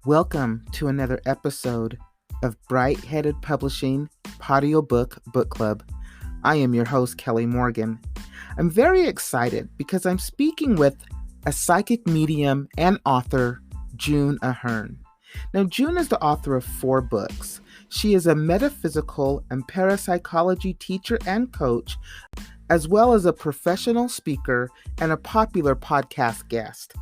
Welcome to another episode of Bright Headed Publishing Audiobook Book Club. I am your host, Kelly Morgan. I'm very excited because I'm speaking with a psychic medium and author, June Ahern. Now, June is the author of 4 books. She is a metaphysical and parapsychology teacher and coach, as well as a professional speaker and a popular podcast guest.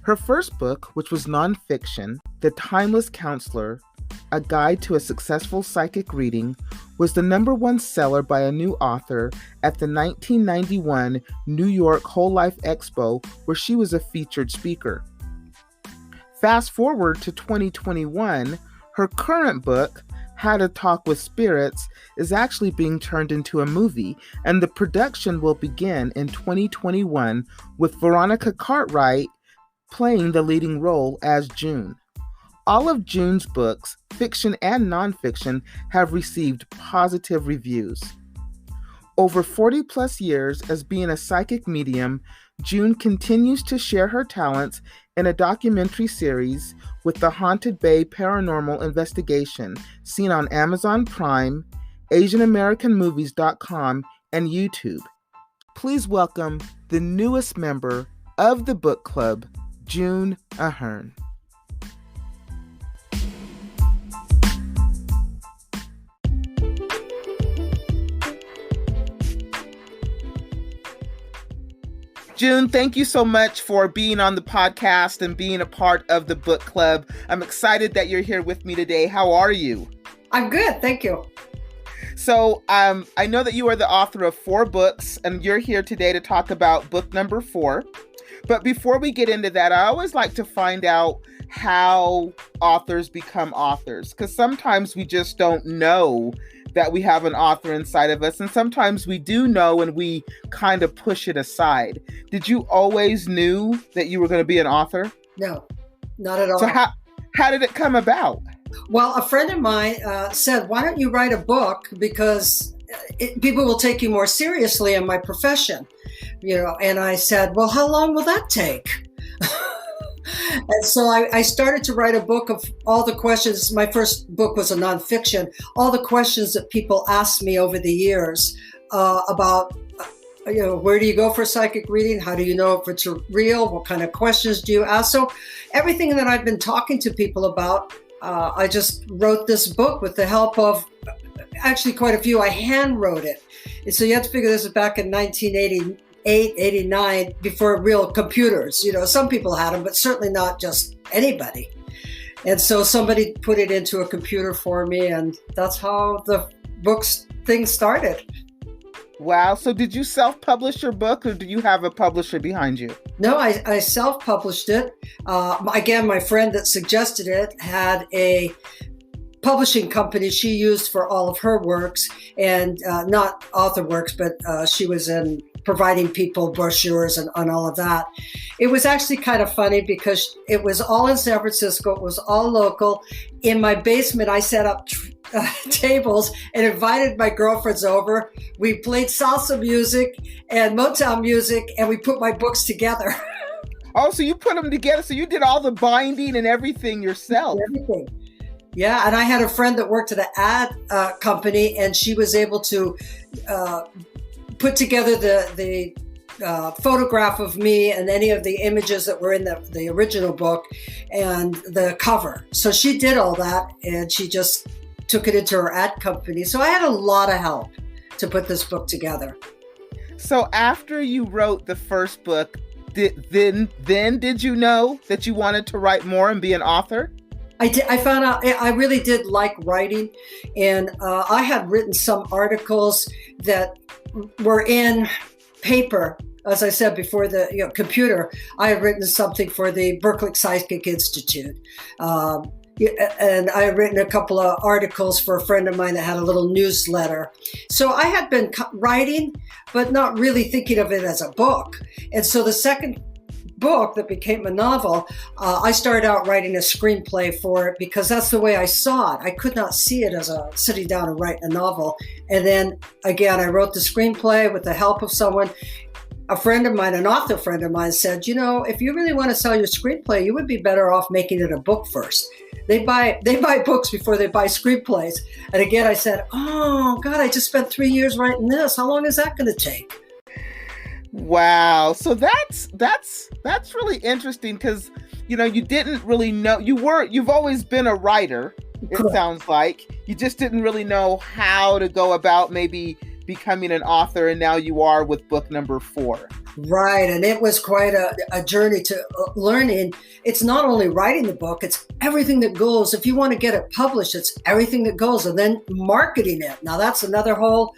Her first book, which was nonfiction, The Timeless Counselor, A Guide to a Successful Psychic Reading, was the #1 seller by a new author at the 1991 New York Whole Life Expo, where she was a featured speaker. Fast forward to 2021, her current book, How to Talk With Spirits, is actually being turned into a movie, and the production will begin in 2021 with Veronica Cartwright playing the leading role as June. All of June's books, fiction and nonfiction, have received positive reviews. Over 40 plus years as being a psychic medium, June continues to share her talents in a documentary series with the Haunted Bay Paranormal Investigation, seen on Amazon Prime, AsianAmericanMovies.com, and YouTube. Please welcome the newest member of the book club, June Ahern. June, thank you so much for being on the podcast and being a part of the book club. I'm excited that you're here with me today. How are you? I'm good, thank you. So I know that you are the author of 4 books, and you're here today to talk about book number 4. But before we get into that, I always like to find out how authors become authors, because sometimes we just don't know that we have an author inside of us, and sometimes we do know and we kind of push it aside. Did you always knew that you were going to be an author? No, not at all. So how did it come about? Well, a friend of mine said, why don't you write a book, because people will take you more seriously in my profession. And I said, well, how long will that take? And so I started to write a book of all the questions. My first book was a nonfiction, all the questions that people asked me over the years about, where do you go for psychic reading? How do you know if it's real? What kind of questions do you ask? So everything that I've been talking to people about, I just wrote this book with the help of actually quite a few. I hand wrote it. And so you have to figure this is back in 1988, 89, before real computers. Some people had them, but certainly not just anybody. And so somebody put it into a computer for me, and that's how the books thing started. Wow. So did you self-publish your book, or do you have a publisher behind you? No, I self-published it. Again, my friend that suggested it had a publishing company she used for all of her works, and not author works, but she was in providing people brochures and all of that. It was actually kind of funny because it was all in San Francisco. It was all local. In my basement, I set up tables and invited my girlfriends over. We played salsa music and Motown music, and we put my books together. Oh, so you put them together. So you did all the binding and everything yourself. Everything. Yeah, and I had a friend that worked at an ad company, and she was able to put together the photograph of me and any of the images that were in the original book and the cover. So she did all that, and she just took it into her ad company. So I had a lot of help to put this book together. So after you wrote the first book, did you know that you wanted to write more and be an author? I did. I found out I really did like writing, and I had written some articles that were in paper. As I said before, the computer. I had written something for the Berkeley Psychic Institute, and I had written a couple of articles for a friend of mine that had a little newsletter. So I had been writing, but not really thinking of it as a book. And so the second book that became a novel, I started out writing a screenplay for it because that's the way I saw it. I could not see it as a sitting down and writing a novel. And then again, I wrote the screenplay with the help of someone. a friend of mine, an author friend of mine, said, if you really want to sell your screenplay, you would be better off making it a book first. They buy books before they buy screenplays. And again, I said, oh God, I just spent 3 years writing this. How long is that going to take? Wow. So that's really interesting because, you didn't really know you've always been a writer. It Correct. Sounds like you just didn't really know how to go about maybe becoming an author, and now you are with book number 4. Right. And it was quite a journey to learning. It's not only writing the book, it's everything that goes. If you want to get it published, it's everything that goes, and then marketing it. Now that's another whole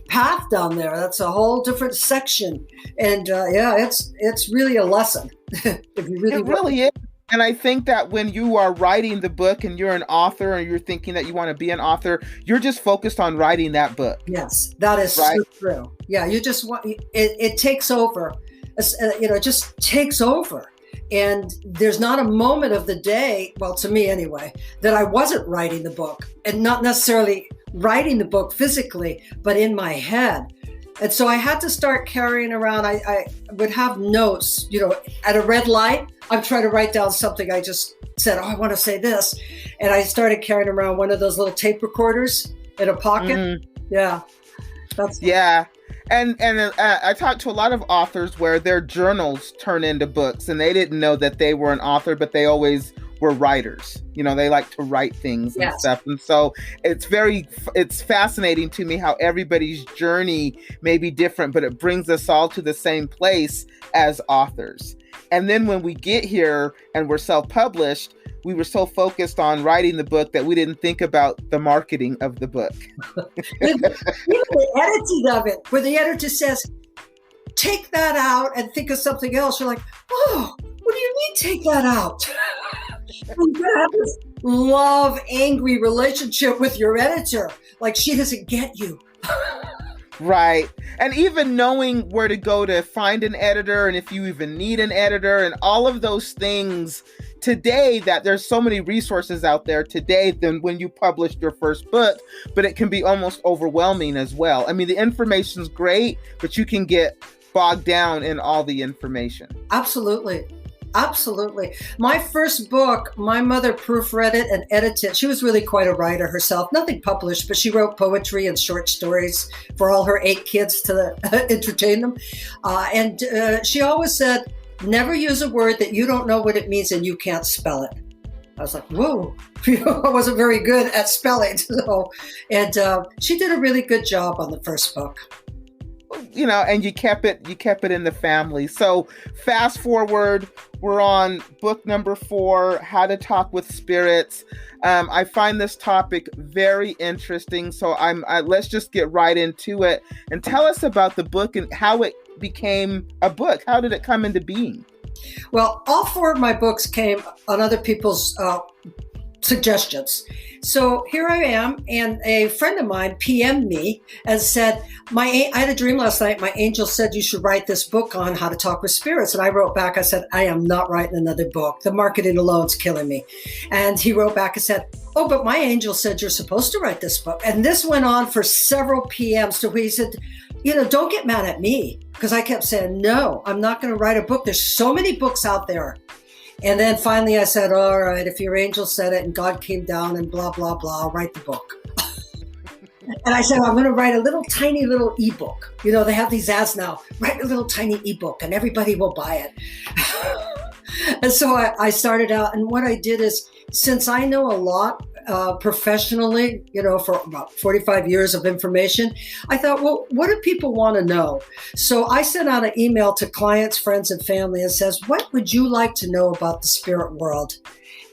path down there. That's a whole different section. And it's really a lesson. If you really It really is. And I think that when you are writing the book and you're an author and you're thinking that you want to be an author, you're just focused on writing that book. Yes, that is right? So true. Yeah, you just want it takes over. It just takes over. And there's not a moment of the day, well, to me anyway, that I wasn't writing the book, and not necessarily writing the book physically, but in my head. And so I had to start carrying around, I would have notes, at a red light, I'm trying to write down something I just said, I want to say this. And I started carrying around one of those little tape recorders in a pocket. Mm-hmm. Yeah. Yeah. And I talked to a lot of authors where their journals turn into books, and they didn't know that they were an author, but they always were writers. They like to write things and stuff. And so it's fascinating to me how everybody's journey may be different, but it brings us all to the same place as authors. And then when we get here and we're self-published, we were so focused on writing the book that we didn't think about the marketing of the book. Even the editing of it, where the editor says, take that out and think of something else. You're like, oh, what do you mean take that out? You gotta have this love-angry relationship with your editor. Like, she doesn't get you. Right. And even knowing where to go to find an editor, and if you even need an editor, and all of those things today, that there's so many resources out there today than when you published your first book, but it can be almost overwhelming as well. I mean, the information's great, but you can get bogged down in all the information. Absolutely. Absolutely. My first book, my mother proofread it and edited it. She was really quite a writer herself, nothing published, but she wrote poetry and short stories for all her 8 kids to entertain them. And she always said, never use a word that you don't know what it means and you can't spell it. I was like, whoa, I wasn't very good at spelling. And she did a really good job on the first book. And you kept it in the family. So fast forward, we're on book number 4, How to Talk with Spirits. I find this topic very interesting. So let's just get right into it and tell us about the book and how it became a book. How did it come into being? Well, all 4 of my books came on other people's suggestions. So here I am, and a friend of mine PM'd me and said, I had a dream last night. My angel said you should write this book on how to talk with spirits. And I wrote back, I said, I am not writing another book. The marketing alone's killing me. And he wrote back and said, oh, but my angel said you're supposed to write this book. And this went on for several PMs to where he said, don't get mad at me. Because I kept saying, no, I'm not going to write a book. There's so many books out there. And then finally I said, all right, if your angel said it and God came down and blah, blah, blah, I'll write the book. And I said, I'm going to write a little tiny little ebook. They have these ads now, write a little tiny ebook and everybody will buy it. And so I started out, and what I did is, since I know a lot professionally, for about 45 years of information, I thought, well, what do people want to know? So I sent out an email to clients, friends, and family and says, what would you like to know about the spirit world?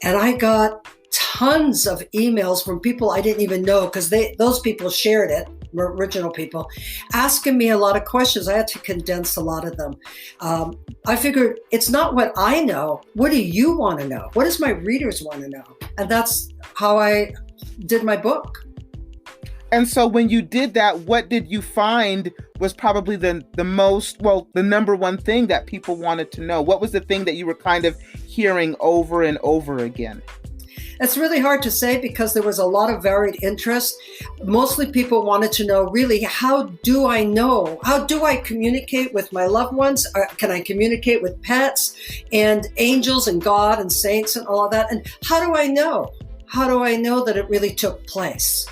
And I got tons of emails from people I didn't even know, because those people shared it, original people, asking me a lot of questions. I had to condense a lot of them. I figured it's not what I know. What do you want to know? What does my readers want to know? And that's how I did my book. And so when you did that, what did you find was probably the number one thing that people wanted to know? What was the thing that you were kind of hearing over and over again? It's really hard to say because there was a lot of varied interest. Mostly people wanted to know, really, how do I know? How do I communicate with my loved ones? Can I communicate with pets and angels and God and saints and all of that? And how do I know? How do I know that it really took place?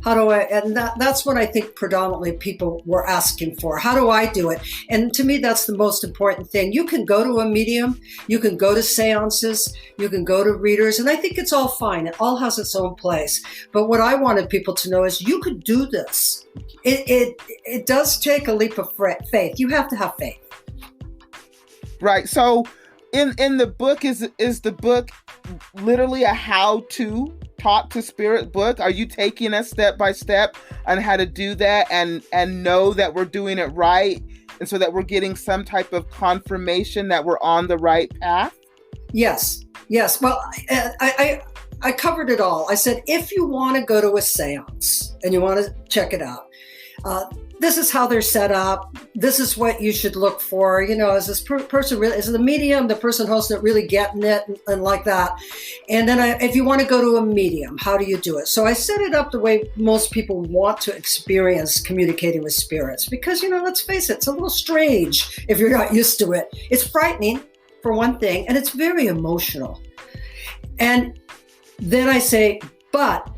And that's what I think predominantly people were asking for. How do I do it? And to me, that's the most important thing. You can go to a medium, you can go to seances, you can go to readers, and I think it's all fine. It all has its own place. But what I wanted people to know is you could do this. It does take a leap of faith. You have to have faith. Right. So in the book, is the book literally a how-to Talk to Spirit book? Are you taking us step by step on how to do that and know that we're doing it right, and so that we're getting some type of confirmation that we're on the right path? Yes. Well, I covered it all. I said, if you want to go to a seance and you want to check it out, this is how they're set up. This is what you should look for. Is this person really, is the medium, the person hosting it, really getting it and like that? And then if you want to go to a medium, how do you do it? So I set it up the way most people want to experience communicating with spirits, because, let's face it, it's a little strange if you're not used to it. It's frightening, for one thing, and it's very emotional. And then I say, but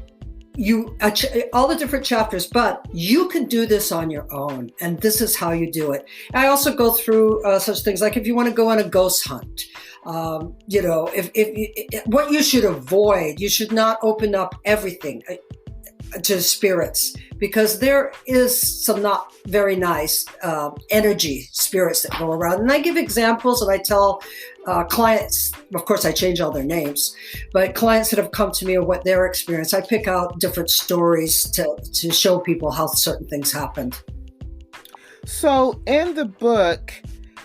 all the different chapters, but you can do this on your own, and this is how you do it. I also go through such things like if you want to go on a ghost hunt, if what you should avoid, you should not open up everything to spirits, because there is some not very nice energy spirits that go around. And I give examples, and I tell clients, of course I change all their names, but clients that have come to me of what their experience, I pick out different stories to show people how certain things happened. So in the book,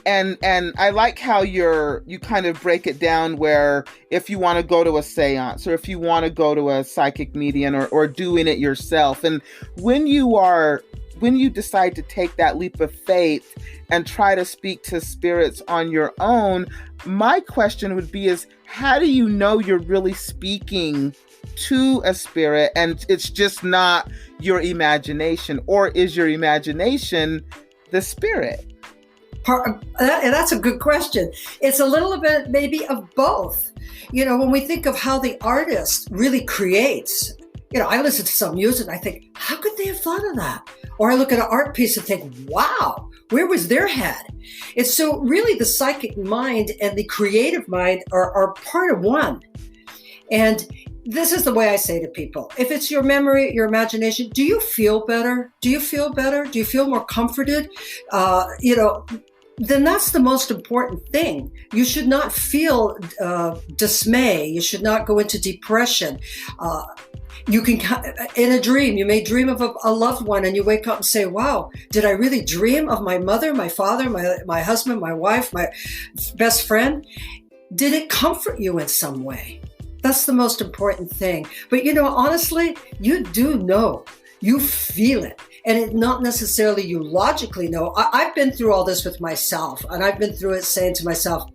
and I like how you kind of break it down, where if you want to go to a seance, or if you want to go to a psychic medium, or doing it yourself, and when you decide to take that leap of faith and try to speak to spirits on your own, my question would be is, how do you know you're really speaking to a spirit and it's just not your imagination? Or is your imagination the spirit? That's a good question. It's a little bit maybe of both. When we think of how the artist really creates, I listen to some music and I think, how could they have thought of that? Or I look at an art piece and think, wow, where was their head? It's so really the psychic mind and the creative mind are part of one. And this is the way I say to people, if it's your memory, your imagination, do you feel better? Do you feel better? Do you feel more comforted? Then that's the most important thing. You should not feel dismay. You should not go into depression. You can, in a dream, you may dream of a loved one, and you wake up and say, wow, did I really dream of my mother, my father, my husband, my wife, my best friend? Did it comfort you in some way? That's the most important thing. But honestly, you do know, you feel it. And it not necessarily you logically know. I've been through all this with myself, and I've been through it saying to myself,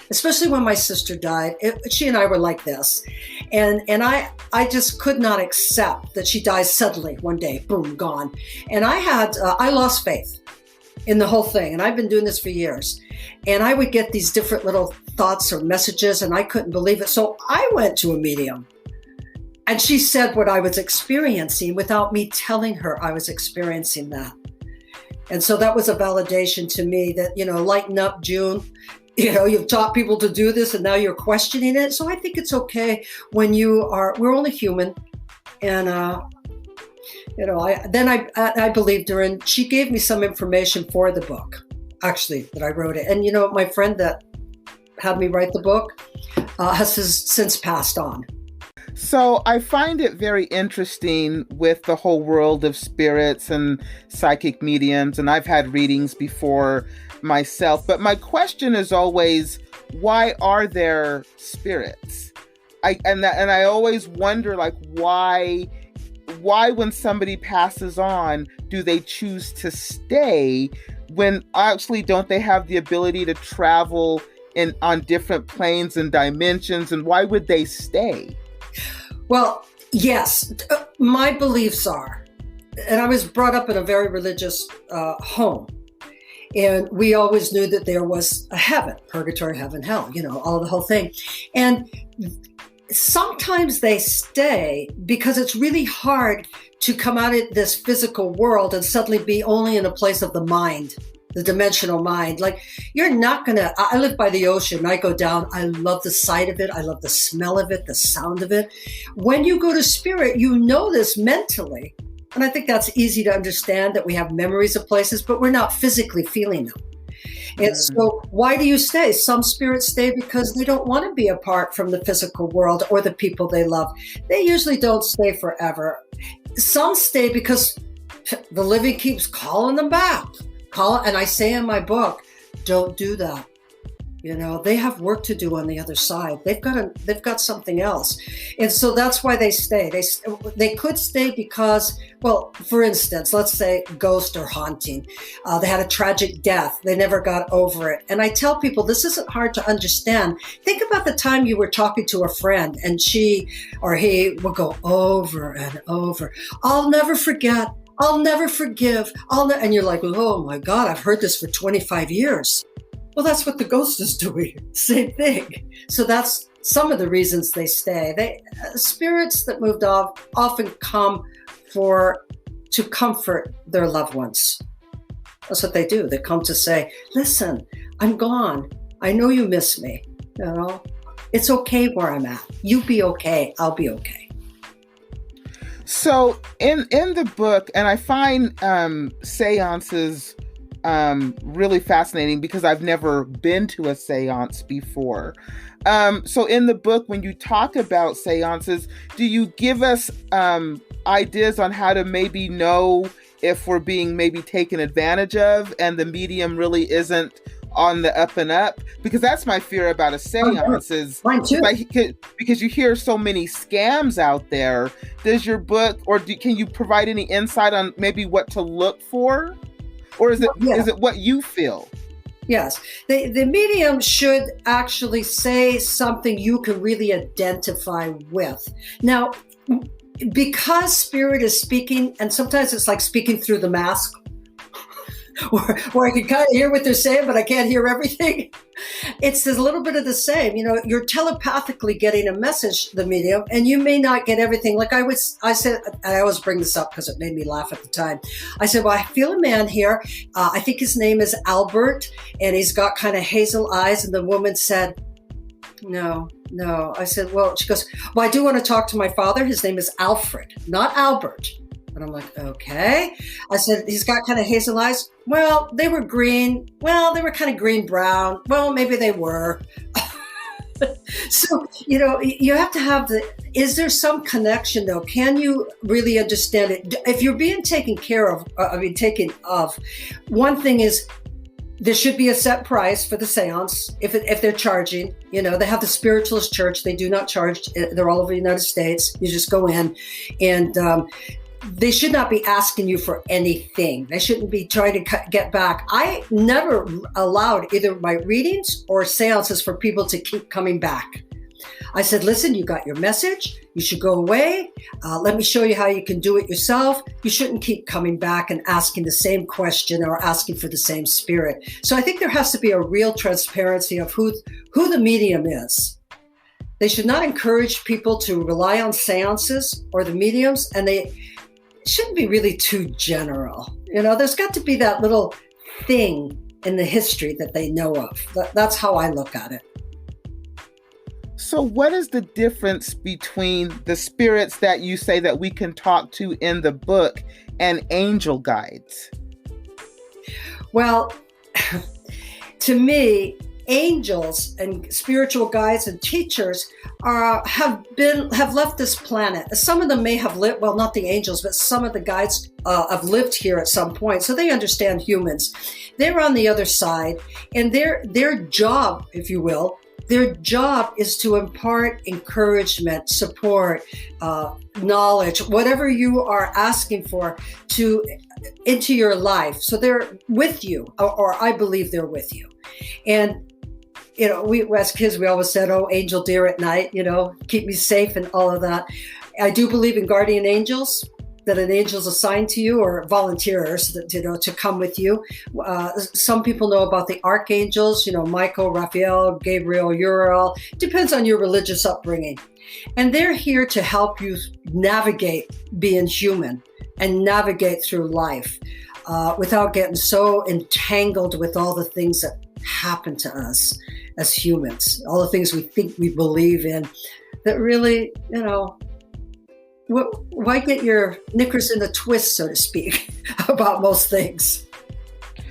especially when my sister died, she and I were like this. And I just could not accept that she dies suddenly one day, boom, gone. And I lost faith in the whole thing. And I've been doing this for years. And I would get these different little thoughts or messages, and I couldn't believe it. So I went to a medium. And she said what I was experiencing without me telling her I was experiencing that. And so that was a validation to me that, lighten up, June. You've taught people to do this, and now you're questioning it. So I think it's okay when we're only human. And, I believed her, and she gave me some information for the book, actually, that I wrote it. And, my friend that had me write the book has since passed on. So I find it very interesting with the whole world of spirits and psychic mediums, and I've had readings before myself, but my question is always, why are there spirits? I always wonder, like, why when somebody passes on, do they choose to stay when actually don't they have the ability to travel on different planes and dimensions, and why would they stay? Well, yes, my beliefs are, and I was brought up in a very religious home. And we always knew that there was a heaven, purgatory, heaven, hell, all the whole thing. And sometimes they stay because it's really hard to come out of this physical world and suddenly be only in a place of the mind, the dimensional mind. Like, you're not gonna, I live by the ocean. I go down. I love the sight of it. I love the smell of it, the sound of it. When you go to spirit, you know this mentally. And I think that's easy to understand, that we have memories of places, but we're not physically feeling them. And so why do you stay? Some spirits stay because they don't want to be apart from the physical world or the people they love. They usually don't stay forever. Some stay because the living keeps calling them back. And I say in my book, don't do that. They have work to do on the other side. They've got something else. And so that's why they stay. They could stay because, well, for instance, let's say ghost or haunting. They had a tragic death. They never got over it. And I tell people, this isn't hard to understand. Think about the time you were talking to a friend and she or he will go over and over. I'll never forget. I'll never forgive. And you're like, oh my God, I've heard this for 25 years. Well, that's what the ghost is doing. Same thing. So that's some of the reasons they stay. Spirits that moved off often come to comfort their loved ones. That's what they do. They come to say, listen, I'm gone. I know you miss me. It's okay where I'm at. You be okay. I'll be okay. So in the book, and I find seances really fascinating because I've never been to a seance before. So in the book, when you talk about seances, do you give us ideas on how to maybe know if we're being maybe taken advantage of and the medium really isn't on the up and up? Because that's my fear about a seance is mine too. Because you hear so many scams out there. Does your book, or can you provide any insight on maybe what to look for? Or is it what you feel? Yes. The medium should actually say something you can really identify with. Now, because spirit is speaking, and sometimes it's like speaking through the mask, where I can kind of hear what they're saying, but I can't hear everything. It's a little bit of the same. You're telepathically getting a message, the medium, and you may not get everything. Like I said, I always bring this up because it made me laugh at the time. I said, well, I feel a man here. I think his name is Albert, and he's got kind of hazel eyes. And the woman said, no. I said, well, she goes, well, I do want to talk to my father. His name is Alfred, not Albert. And I'm like, okay. I said, he's got kind of hazel eyes. Well, they were green. Well, they were kind of green-brown. Well, maybe they were. So, you have to have is there some connection though? Can you really understand it? If you're being taken of, one thing is, there should be a set price for the seance if they're charging. They have the Spiritualist Church. They do not charge. They're all over the United States. You just go in and, they should not be asking you for anything. They shouldn't be trying to get back. I never allowed either my readings or seances for people to keep coming back. I said, listen, you got your message. You should go away. Let me show you how you can do it yourself. You shouldn't keep coming back and asking the same question or asking for the same spirit. So I think there has to be a real transparency of who the medium is. They should not encourage people to rely on seances or the mediums, and they shouldn't be really too general. There's got to be that little thing in the history that they know of. That's how I look at it. So what is the difference between the spirits that you say that we can talk to in the book and angel guides? Well, to me, angels and spiritual guides and teachers have left this planet. Some of them may have lived, well, not the angels, but some of the guides have lived here at some point, so they understand humans. They're on the other side, and their job, if you will, their job is to impart encouragement, support, knowledge, whatever you are asking for into your life. So they're with you, or I believe they're with you. And we as kids, we always said, "Oh, angel dear at night, keep me safe," and all of that. I do believe in guardian angels, that an angel's assigned to you or volunteers that, to come with you. Some people know about the archangels, Michael, Raphael, Gabriel, Uriel. Depends on your religious upbringing. And they're here to help you navigate being human and navigate through life without getting so entangled with all the things that happen to us as humans, all the things we think we believe in that really, why get your knickers in a twist, so to speak, about most things?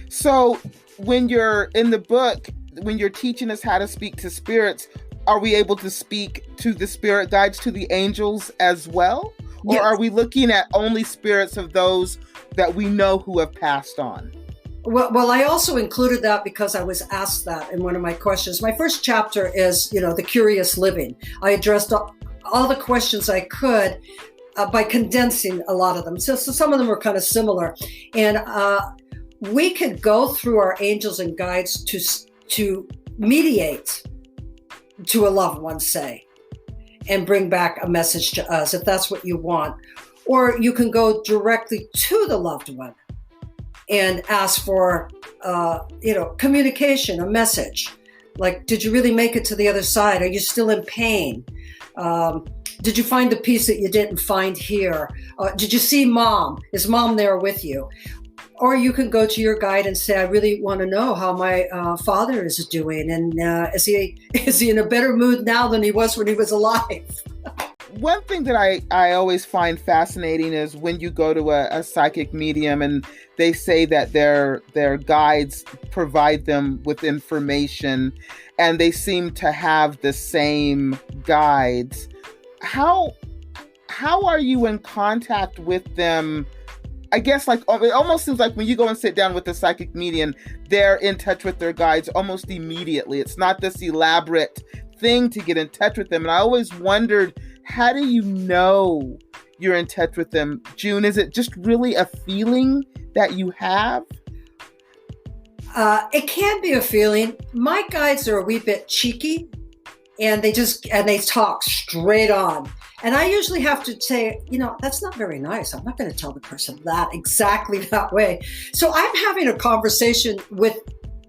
So when you're in the book, when you're teaching us how to speak to spirits, are we able to speak to the spirit guides, to the angels as well? Or Yes. are we looking at only spirits of those that we know who have passed on? Well, I also included that because I was asked that in one of my questions. My first chapter is, the curious living. I addressed all the questions I could by condensing a lot of them. So some of them were kind of similar. And we could go through our angels and guides to mediate to a loved one, say, and bring back a message to us if that's what you want. Or you can go directly to the loved one and ask for, communication, a message. Like, did you really make it to the other side? Are you still in pain? Did you find the peace that you didn't find here? Did you see mom? Is mom there with you? Or you can go to your guide and say, I really want to know how my father is doing. And is he in a better mood now than he was when he was alive? One thing that I always find fascinating is when you go to a psychic medium and they say that their guides provide them with information and they seem to have the same guides. How are you in contact with them? I guess it almost seems like when you go and sit down with the psychic medium, they're in touch with their guides almost immediately. It's not this elaborate thing to get in touch with them. And I always wondered, how do you know you're in touch with them? June, is it just really a feeling that you have? It can be a feeling. My guides are a wee bit cheeky and they talk straight on. And I usually have to say, that's not very nice. I'm not going to tell the person that exactly that way. So I'm having a conversation with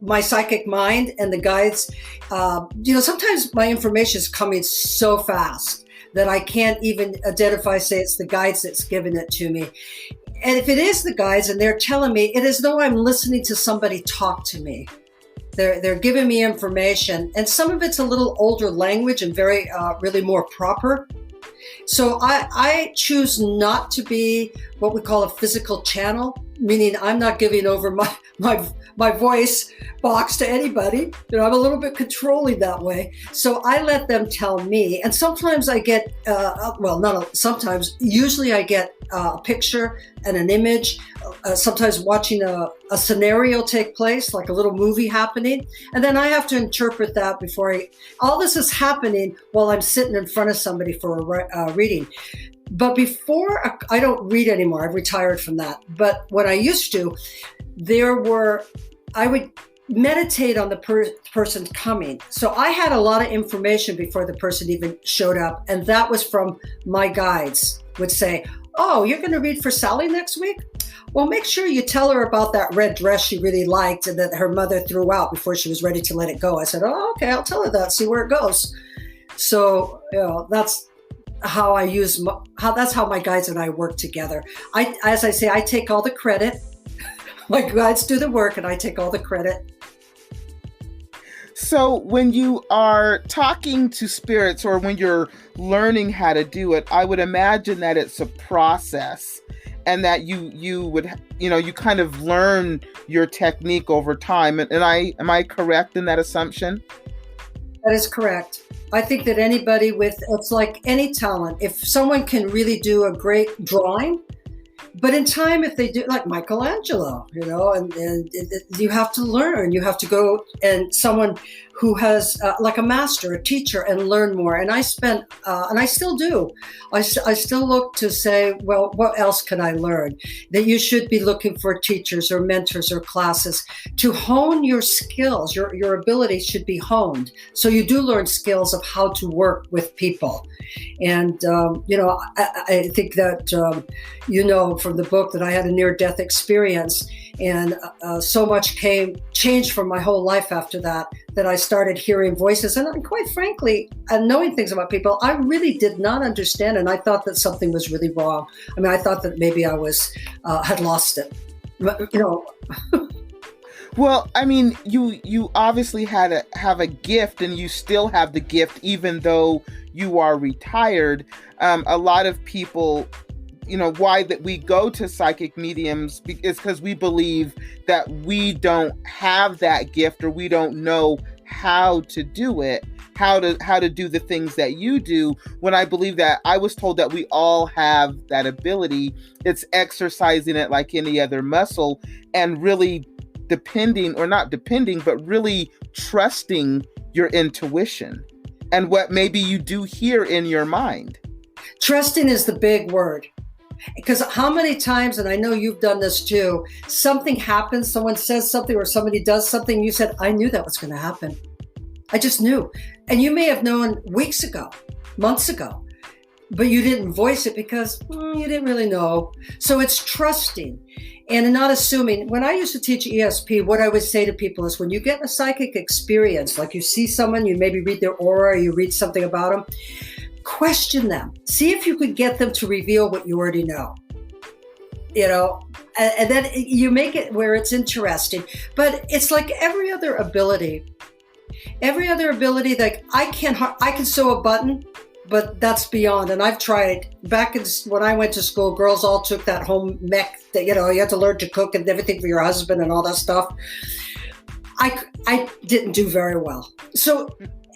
my psychic mind and the guides. Sometimes my information is coming so fast that I can't even identify, say it's the guides that's giving it to me. And if it is the guides and they're telling me, it is though I'm listening to somebody talk to me. They're giving me information, and some of it's a little older language and very really more proper. So I choose not to be what we call a physical channel, meaning I'm not giving over my voice box to anybody. I'm a little bit controlling that way. So I let them tell me. And sometimes I get, usually I get a picture and an image, sometimes watching a scenario take place, like a little movie happening. And then I have to interpret that all this is happening while I'm sitting in front of somebody for a reading. But before, I don't read anymore. I've retired from that. But when I used to, I would meditate on the person coming. So I had a lot of information before the person even showed up. And that was from my guides would say, oh, you're going to read for Sally next week? Well, make sure you tell her about that red dress she really liked and that her mother threw out before she was ready to let it go. I said, oh, okay, I'll tell her that, see where it goes. So, that's how that's how my guides and I work together. As I say, I take all the credit. My guides do the work and I take all the credit. So when you are talking to spirits or when you're learning how to do it, I would imagine that it's a process and that you would, you kind of learn your technique over time. And am I correct in that assumption? That is correct. I think that anybody it's like any talent. If someone can really do a great drawing, But in time, if they do, like Michelangelo, and you have to learn. You have to go and someone who has like a master, a teacher, and learn more. And I spent, and I still do. I still look to say, well, what else can I learn? That you should be looking for teachers or mentors or classes to hone your skills. Your abilities should be honed. So you do learn skills of how to work with people. And, I think that, from the book that I had a near-death experience, and so much changed from my whole life after that I started hearing voices. And quite frankly, and knowing things about people, I really did not understand. And I thought that something was really wrong. I mean, I thought that maybe I had lost it, Well, I mean, you obviously have a gift, and you still have the gift, even though you are retired. A lot of people, why that we go to psychic mediums is because we believe that we don't have that gift, or we don't know how to do it, how to do the things that you do. When I believe that, I was told that we all have that ability. It's exercising it like any other muscle, and really really trusting your intuition and what maybe you do hear in your mind. Trusting is the big word. Because how many times, and I know you've done this too, something happens, someone says something or somebody does something, you said, I knew that was going to happen. I just knew. And you may have known weeks ago, months ago, but you didn't voice it because you didn't really know. So it's trusting and not assuming. When I used to teach ESP, what I would say to people is when you get a psychic experience, like you see someone, you maybe read their aura, or you read something about them, question them. See if you could get them to reveal what you already know. And then you make it where it's interesting. But it's like every other ability. Like I can sew a button, but that's beyond. And I've tried. Back when I went to school, girls all took that home mech that, you had to learn to cook and everything for your husband and all that stuff. I didn't do very well. So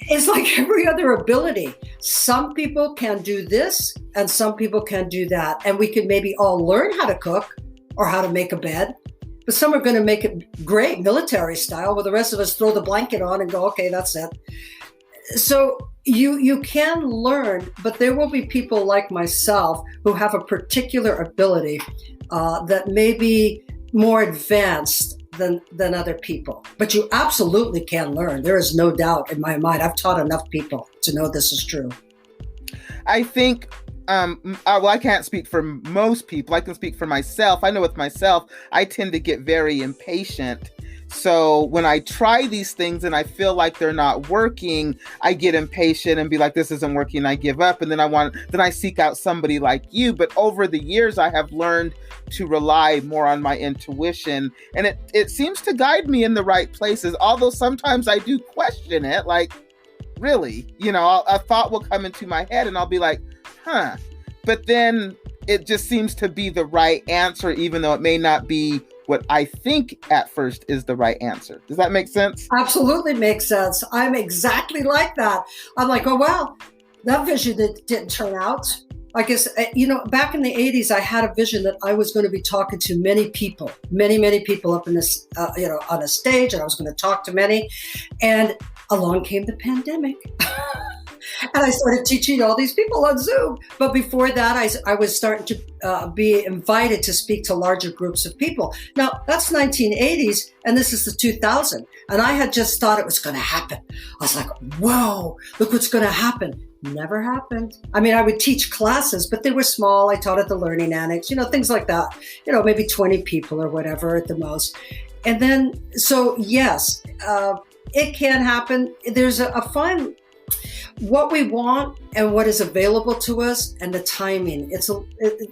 it's like every other ability. Some people can do this and some people can do that. And we could maybe all learn how to cook or how to make a bed. But some are going to make it great military style, where the rest of us throw the blanket on and go, okay, that's it. So you can learn, but there will be people like myself who have a particular ability that may be more advanced than other people. But you absolutely can learn. There is no doubt in my mind. I've taught enough people to know this is true. I think, I can't speak for most people. I can speak for myself. I know with myself, I tend to get very impatient. So when I try these things and I feel like they're not working, I get impatient and be like, this isn't working. I give up. And then I seek out somebody like you. But over the years, I have learned to rely more on my intuition. And it seems to guide me in the right places. Although sometimes I do question it. Like, really, a thought will come into my head and I'll be like, huh. But then it just seems to be the right answer, even though it may not be what I think at first is the right answer. Does that make sense? Absolutely makes sense. I'm exactly like that. I'm like, oh, well, that vision didn't turn out. I guess, back in the 80s, I had a vision that I was going to be talking to many people up in this, on a stage, and I was going to talk to many. And along came the pandemic. And I started teaching all these people on Zoom. But before that, I was starting to be invited to speak to larger groups of people. Now, that's 1980s, and this is the 2000. And I had just thought it was going to happen. I was like, whoa, look what's going to happen. Never happened. I mean, I would teach classes, but they were small. I taught at the Learning Annex, things like that. Maybe 20 people or whatever at the most. And then, so yes, it can happen. There's a fine... what we want and what is available to us and the timing.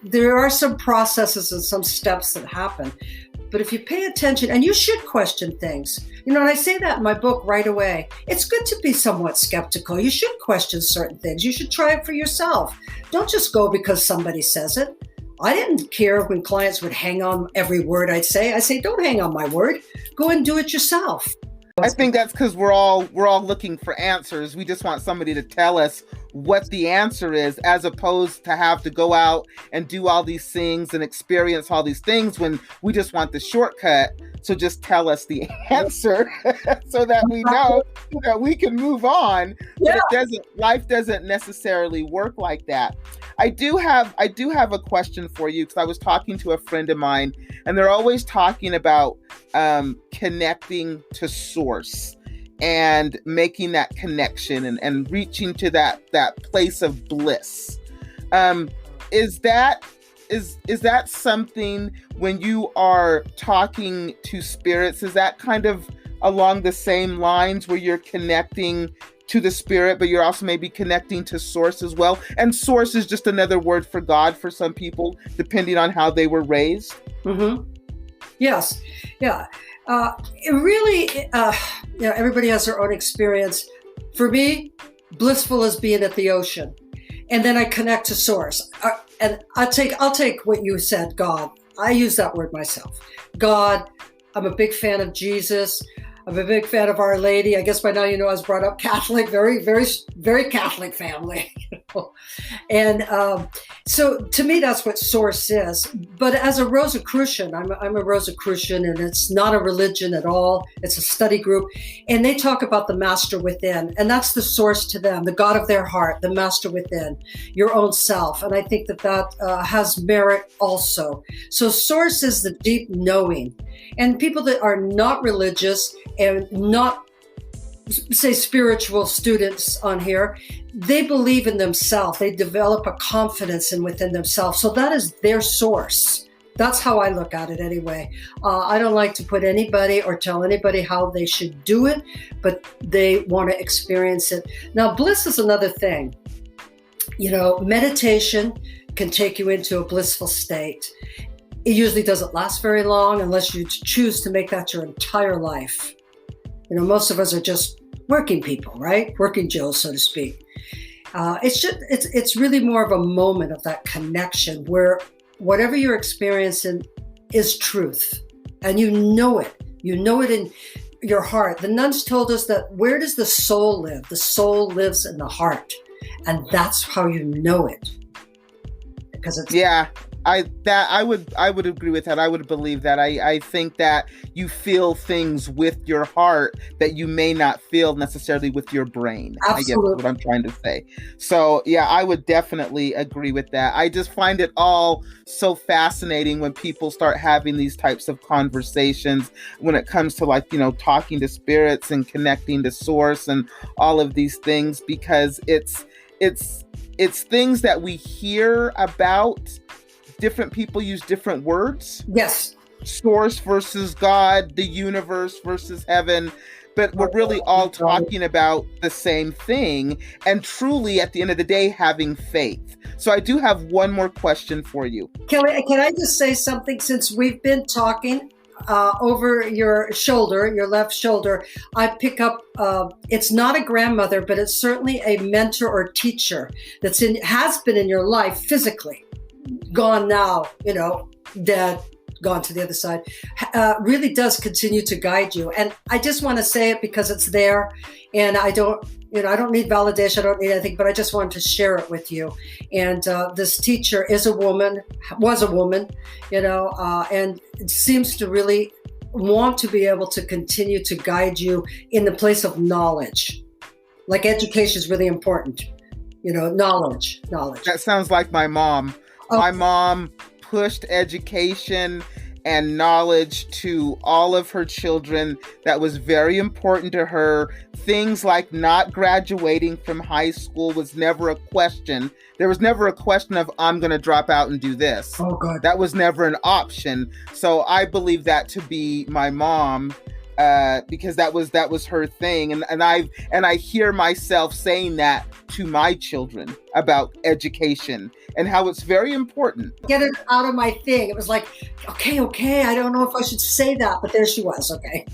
There are some processes and some steps that happen. But if you pay attention, and you should question things, and I say that in my book right away, it's good to be somewhat skeptical. You should question certain things. You should try it for yourself. Don't just go because somebody says it. I didn't care when clients would hang on every word I'd say. I say, don't hang on my word. Go and do it yourself. I think that's because we're all looking for answers. We just want somebody to tell us what the answer is, as opposed to have to go out and do all these things and experience all these things when we just want the shortcut. So just tell us the answer so that we know that we can move on. Yeah. But life doesn't necessarily work like that. I do have a question for you, because I was talking to a friend of mine, and they're always talking about connecting to source and making that connection and reaching to that place of bliss. Is that something, when you are talking to spirits, is that kind of along the same lines, where you're connecting to the spirit, but you're also maybe connecting to source as well? And source is just another word for God for some people, depending on how they were raised. Mm-hmm. Yes. Yeah. It really, everybody has their own experience. For me, blissful is being at the ocean. And then I connect to source. And I'll take what you said, God. I use that word myself. God, I'm a big fan of Jesus. I'm a big fan of Our Lady. I guess by now you know I was brought up Catholic, very, very, very Catholic family. And so to me, that's what source is. But as a Rosicrucian, I'm a Rosicrucian, and it's not a religion at all. It's a study group. And they talk about the master within. And that's the source to them, the God of their heart, the master within, your own self. And I think that has merit also. So source is the deep knowing. And people that are not religious and not, say, spiritual students on here, they believe in themselves. They develop a confidence within themselves. So that is their source. That's how I look at it anyway. I don't like to put anybody or tell anybody how they should do it, but they want to experience it. Now, bliss is another thing. Meditation can take you into a blissful state. It usually doesn't last very long unless you choose to make that your entire life. Most of us are just working people, right? Working Joes, so to speak. It's really more of a moment of that connection where whatever you're experiencing is truth, and you know it. You know it in your heart. The nuns told us that where does the soul live? The soul lives in the heart, and that's how you know it. Because it's I would agree with that. I would believe that. I think that you feel things with your heart that you may not feel necessarily with your brain. Absolutely. I guess is what I'm trying to say. So yeah, I would definitely agree with that. I just find it all so fascinating when people start having these types of conversations when it comes to talking to spirits and connecting to source and all of these things, because it's things that we hear about. Different people use different words. Yes. Source versus God, the universe versus heaven. But we're really all talking about the same thing, and truly, at the end of the day, having faith. So I do have one more question for you. Kelly, can I just say something? Since we've been talking over your shoulder, your left shoulder, I pick up, it's not a grandmother, but it's certainly a mentor or teacher has been in your life physically. Gone now, dead, gone to the other side, really does continue to guide you. And I just want to say it because it's there, and I don't need validation, I don't need anything, but I just wanted to share it with you. And this teacher was a woman, and it seems to really want to be able to continue to guide you in the place of knowledge. Like education is really important, knowledge. That sounds like my mom. My mom pushed education and knowledge to all of her children. That was very important to her. Things like not graduating from high school was never a question. There was never a question of, I'm going to drop out and do this. Oh, God. That was never an option. So I believe that to be my mom, because that was her thing. And I hear myself saying that to my children about education and how it's very important. Get it out of my thing. It was like, okay, I don't know if I should say that, but there she was. Okay.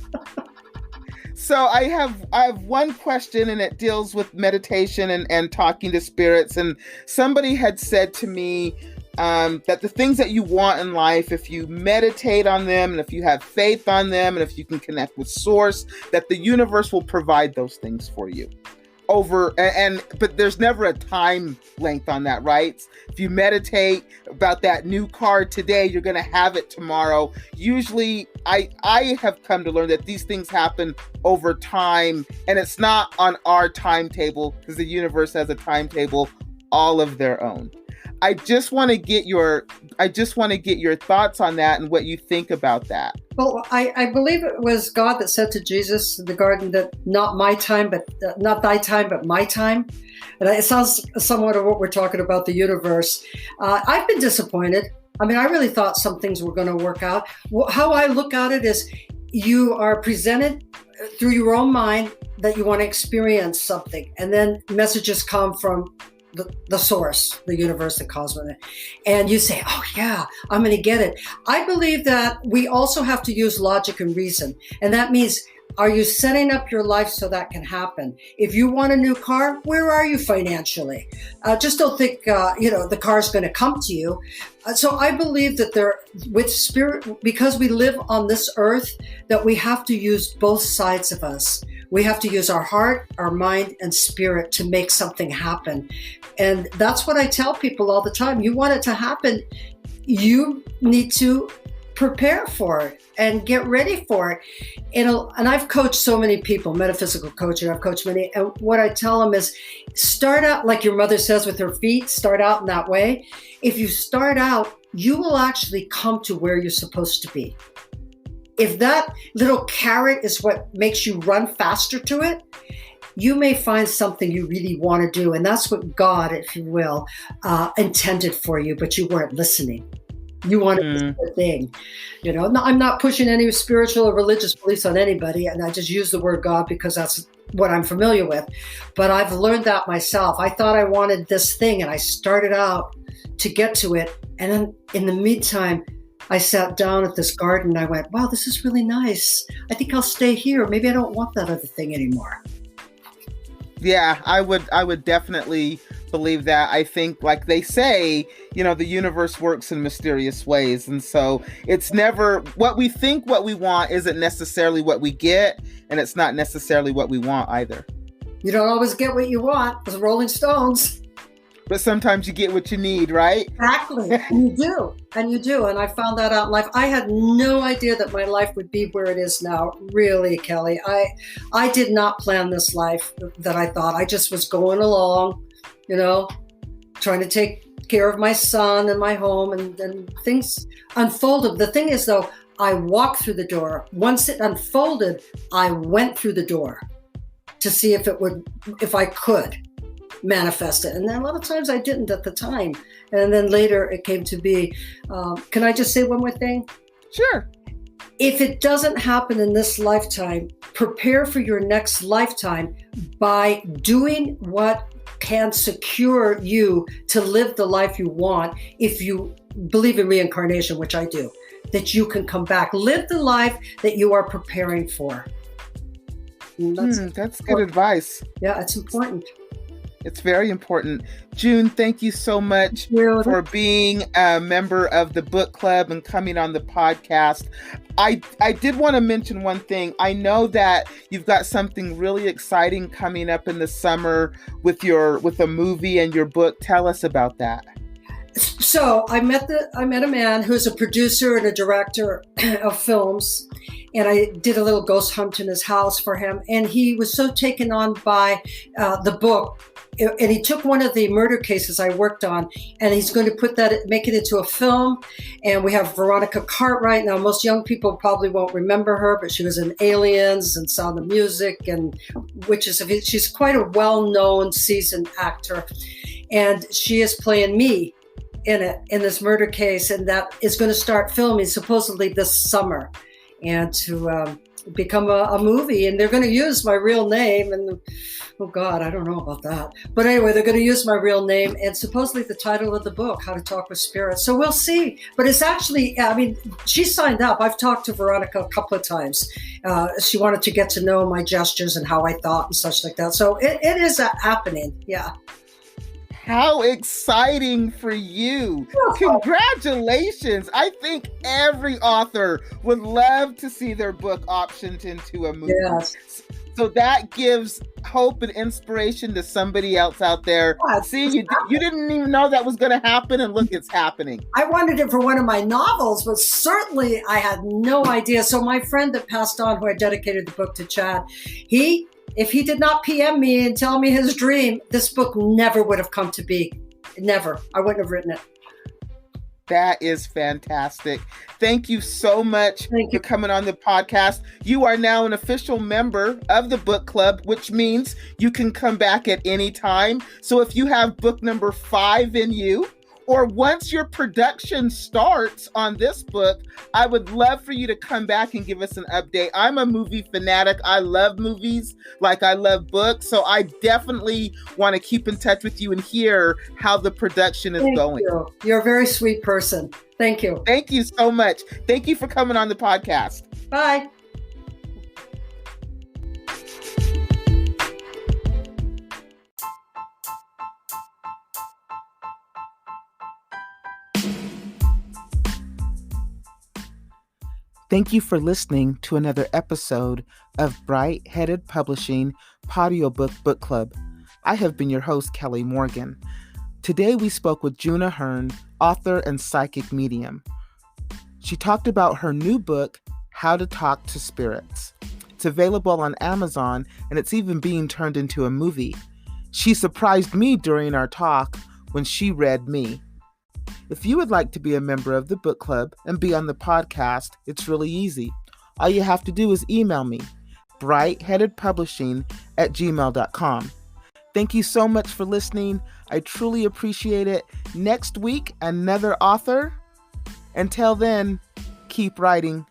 So I have one question, and it deals with meditation and talking to spirits. And somebody had said to me that the things that you want in life, if you meditate on them, and if you have faith on them, and if you can connect with source, that the universe will provide those things for you. over, but there's never a time length on that, right? If you meditate about that new car today, you're going to have it tomorrow. Usually I have come to learn that these things happen over time, and it's not on our timetable, because the universe has a timetable all of their own. I just want to get your thoughts on that and what you think about that. Well, I believe it was God that said to Jesus in the garden that not my time, but not thy time, but my time. And it sounds somewhat of what we're talking about, the universe. I've been disappointed. I mean, I really thought some things were going to work out. How I look at it is you are presented through your own mind that you want to experience something. And then messages come from the source, the universe, the cosmos, and you say, oh yeah, I'm going to get it. I believe that we also have to use logic and reason. And that means, are you setting up your life so that can happen? If you want a new car, where are you financially? Just don't think, the car is going to come to you. So I believe that with spirit, because we live on this earth, that we have to use both sides of us. We have to use our heart, our mind, and spirit to make something happen. And that's what I tell people all the time. You want it to happen, you need to prepare for it and get ready for it. And I've coached so many people, metaphysical coaching, I've coached many. And what I tell them is start out like your mother says with her feet, start out in that way. If you start out, you will actually come to where you're supposed to be. If that little carrot is what makes you run faster to it, you may find something you really want to do. And that's what God, if you will, intended for you, but you weren't listening. You wanted the thing. No, I'm not pushing any spiritual or religious beliefs on anybody. And I just use the word God because that's what I'm familiar with. But I've learned that myself. I thought I wanted this thing and I started out to get to it. And then in the meantime, I sat down at this garden and I went, wow, this is really nice. I think I'll stay here. Maybe I don't want that other thing anymore. Yeah, I would definitely believe that. I think, like they say, the universe works in mysterious ways. And so it's never what we think what we want isn't necessarily what we get. And it's not necessarily what we want either. You don't always get what you want. It's Rolling Stones. But sometimes you get what you need, right? Exactly. And you do. And I found that out in life. I had no idea that my life would be where it is now. Really, Kelly. I did not plan this life that I thought. I just was going along, trying to take care of my son and my home, and things unfolded. The thing is, though, I walked through the door. Once it unfolded, I went through the door to see if I could manifest it. And then a lot of times I didn't at the time. And then later it came to be. Can I just say one more thing? Sure. If it doesn't happen in this lifetime, prepare for your next lifetime by doing what can secure you to live the life you want. If you believe in reincarnation, which I do, that you can come back, live the life that you are preparing for. That's good advice. Yeah, it's important. It's very important. June, thank you so much for being a member of the book club and coming on the podcast. I did want to mention one thing. I know that you've got something really exciting coming up in the summer with a movie and your book. Tell us about that. So I met a man who's a producer and a director of films, and I did a little ghost hunt in his house for him. And he was so taken on by the book, and he took one of the murder cases I worked on, and he's going to make it into a film. And we have Veronica Cartwright. Now, most young people probably won't remember her, but she was in Aliens and Sound of Music and Witches of East. She's quite a well-known, seasoned actor, and she is playing me in this murder case, and that is going to start filming supposedly this summer, and to become a movie. And they're going to use my real name, and oh God, I don't know about that, but anyway, they're going to use my real name and supposedly the title of the book, How to Talk with Spirits. So we'll see. But it's actually, she signed up. I've talked to Veronica a couple of times. She wanted to get to know my gestures and how I thought and such like that. So it is happening. Yeah. How exciting for you. Congratulations. I think every author would love to see their book optioned into a movie. Yes. So that gives hope and inspiration to somebody else out there. See, you didn't even know that was going to happen, and look, it's happening. I wanted it for one of my novels, but certainly I had no idea. So my friend that passed on, who I dedicated the book to, Chad, if he did not PM me and tell me his dream, this book never would have come to be. Never. I wouldn't have written it. That is fantastic. Thank you so much for coming on the podcast. You are now an official member of the book club, which means you can come back at any time. So if you have book number 5 in you, or once your production starts on this book, I would love for you to come back and give us an update. I'm a movie fanatic. I love movies like I love books. So I definitely want to keep in touch with you and hear how the production is going. You're a very sweet person. Thank you. Thank you so much. Thank you for coming on the podcast. Bye. Thank you for listening to another episode of Bright Headed Publishing Audiobook Book Club. I have been your host, Kelly Morgan. Today we spoke with June Ahern, author and psychic medium. She talked about her new book, How to Talk to Spirits. It's available on Amazon, and it's even being turned into a movie. She surprised me during our talk when she read me. If you would like to be a member of the book club and be on the podcast, it's really easy. All you have to do is email me, brightheadedpublishing@gmail.com. Thank you so much for listening. I truly appreciate it. Next week, another author. Until then, keep writing.